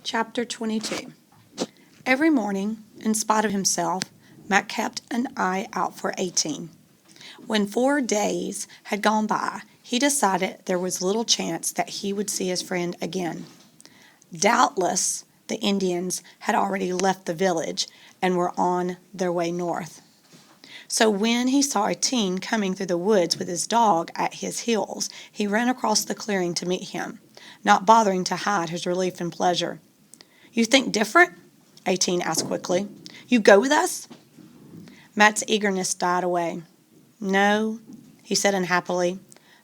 Chapter 22. Every morning, in spite of himself, Matt kept an eye out for 18. When 4 days had gone by, he decided there was little chance that he would see his friend again. Doubtless, the Indians had already left the village and were on their way north. So when he saw a teen coming through the woods with his dog at his heels, he ran across the clearing to meet him, not bothering to hide his relief and pleasure. "You think different?" 18 asked quickly. "You go with us?" Matt's eagerness died away. "No," he said unhappily.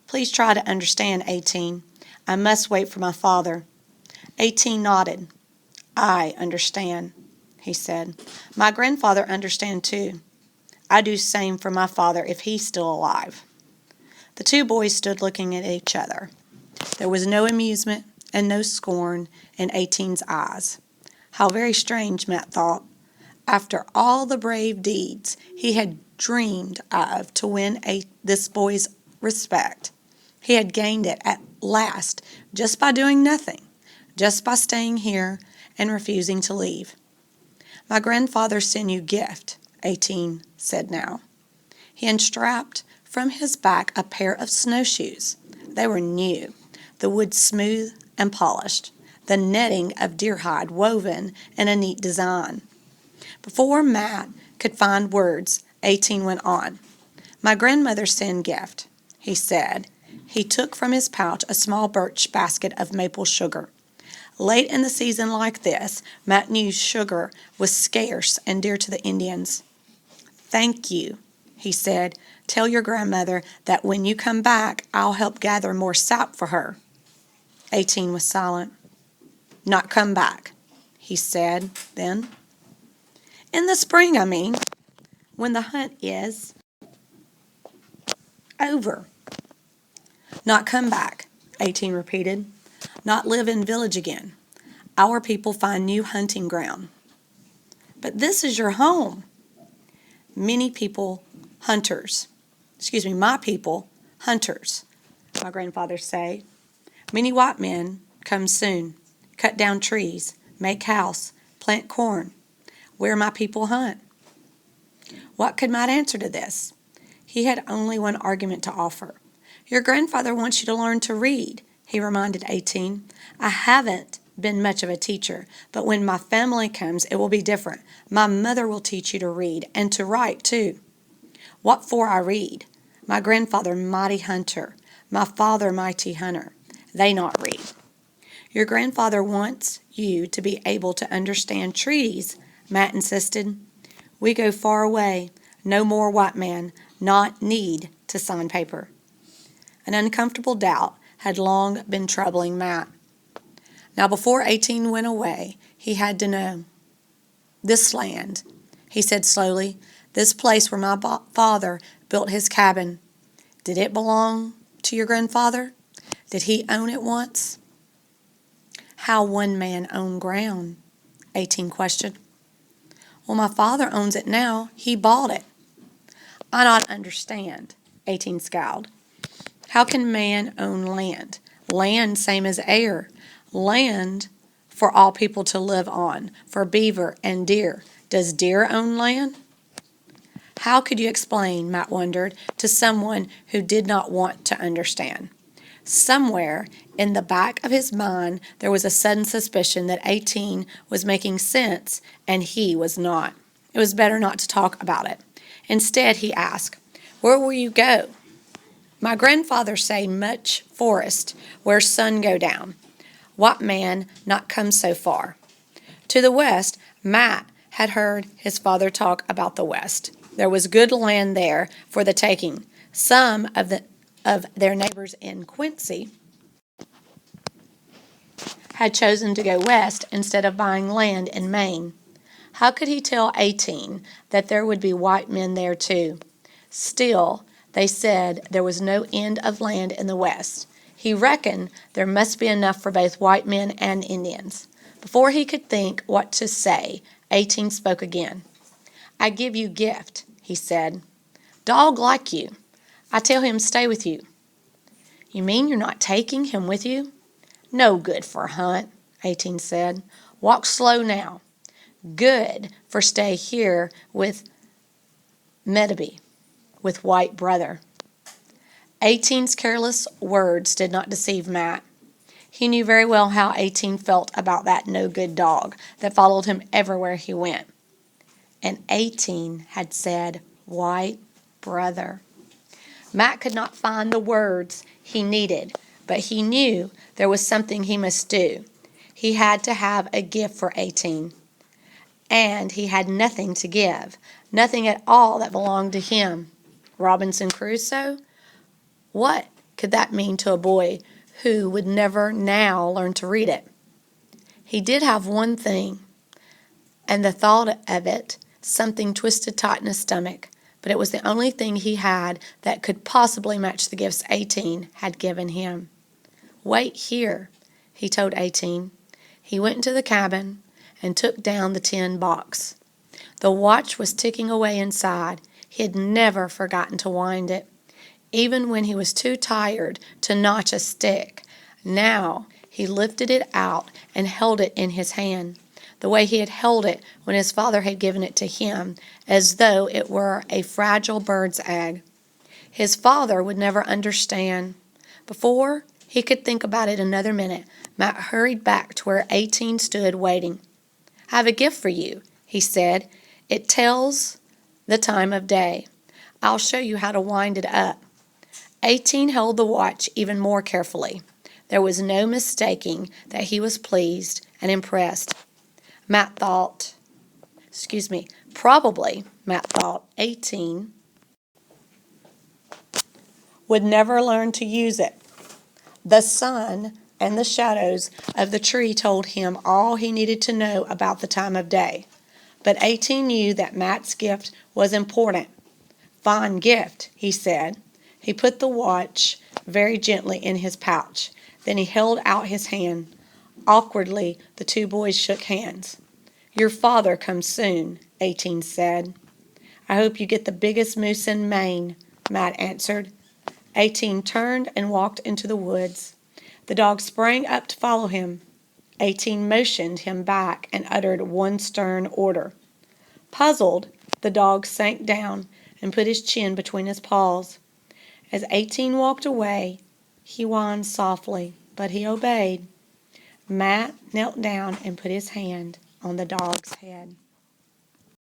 "Please try to understand, 18. I must wait for my father." 18 nodded. "I understand," he said. "My grandfather understand too. I do same for my father if he's still alive." The two boys stood looking at each other. There was no amusement and no scorn in 18's eyes. How very strange, Matt thought. After all the brave deeds he had dreamed of to win this boy's respect, he had gained it at last just by doing nothing, just by staying here and refusing to leave. "My grandfather sent you gift," 18 said now. He unstrapped from his back a pair of snowshoes. They were new, the wood smooth and polished, the netting of deer hide woven in a neat design. Before Matt could find words, 18 went on. "My grandmother sent gift," he said. He took from his pouch a small birch basket of maple sugar. Late in the season like this, Matt knew sugar was scarce and dear to the Indians. "Thank you," he said. "Tell your grandmother that when you come back, I'll help gather more sap for her." 18 was silent. "Not come back," he said then. "In the spring, I mean, when the hunt is over." "Not come back," 18 repeated. "Not live in village again. Our people find new hunting ground." "But this is your home." My people, hunters, my grandfather say. "Many white men come soon, cut down trees, make house, plant corn. Where my people hunt." What could Matt answer to this? He had only one argument to offer. "Your grandfather wants you to learn to read," he reminded 18. "I haven't been much of a teacher, but when my family comes, it will be different. My mother will teach you to read, and to write, too." "What for I read? My grandfather mighty hunter, my father mighty hunter. They not read." "Your grandfather wants you to be able to understand treaties," Matt insisted. "We go far away. No more white man, not need to sign paper." An uncomfortable doubt had long been troubling Matt. Now before 18 went away, he had to know. "This land," he said slowly, "this place where my father built his cabin, did it belong to your grandfather? Did he own it once?" "How one man own ground?" 18 questioned. "Well, my father owns it now. He bought it." "I not understand," 18 scowled. "How can man own land? Land same as air. Land for all people to live on, for beaver and deer. Does deer own land?" How could you explain, Matt wondered, to someone who did not want to understand? Somewhere in the back of his mind there was a sudden suspicion that 18 was making sense and he was not. It was better not to talk about it. Instead, he asked, "Where will you go?" "My grandfather say much forest where sun go down. White man not come so far." To the west, Matt had heard his father talk about the west. There was good land there for the taking. Some of their neighbors in Quincy had chosen to go west instead of buying land in Maine. How could he tell 18 that there would be white men there too? Still, they said there was no end of land in the west. He reckoned there must be enough for both white men and Indians. Before he could think what to say, 18 spoke again. "I give you gift," he said. "Dog like you. I tell him stay with you." "You mean you're not taking him with you?" "No good for hunt," 18 said. Walk slow now. Good for stay here with Medaby, with white brother. 18's careless words did not deceive Matt. He knew very well how 18 felt about that no-good dog that followed him everywhere he went. And 18 had said, white brother. Matt could not find the words he needed, but he knew there was something he must do. He had to have a gift for 18. And he had nothing to give, nothing at all that belonged to him. Robinson Crusoe? What could that mean to a boy who would never now learn to read it? He did have one thing, and the thought of it, something twisted tight in his stomach, but it was the only thing he had that could possibly match the gifts 18 had given him. Wait here, he told 18. He went into the cabin and took down the tin box. The watch was ticking away inside. He had never forgotten to wind it, even when he was too tired to notch a stick. Now he lifted it out and held it in his hand, the way he had held it when his father had given it to him, as though it were a fragile bird's egg. His father would never understand. Before he could think about it another minute, Matt hurried back to where 18 stood waiting. I have a gift for you, he said. It tells the time of day. I'll show you how to wind it up. 18 held the watch even more carefully. There was no mistaking that he was pleased and impressed. Probably, Matt thought, 18 would never learn to use it. The sun and the shadows of the tree told him all he needed to know about the time of day. But 18 knew that Matt's gift was important. Fine gift, he said. He put the watch very gently in his pouch. Then he held out his hand. Awkwardly, the two boys shook hands. Your father comes soon, 18 said. I hope you get the biggest moose in Maine, Matt answered. 18 turned and walked into the woods. The dog sprang up to follow him. 18 motioned him back and uttered one stern order. Puzzled, the dog sank down and put his chin between his paws. As 18 walked away, he whined softly, but he obeyed. Matt knelt down and put his hand on the dog's head.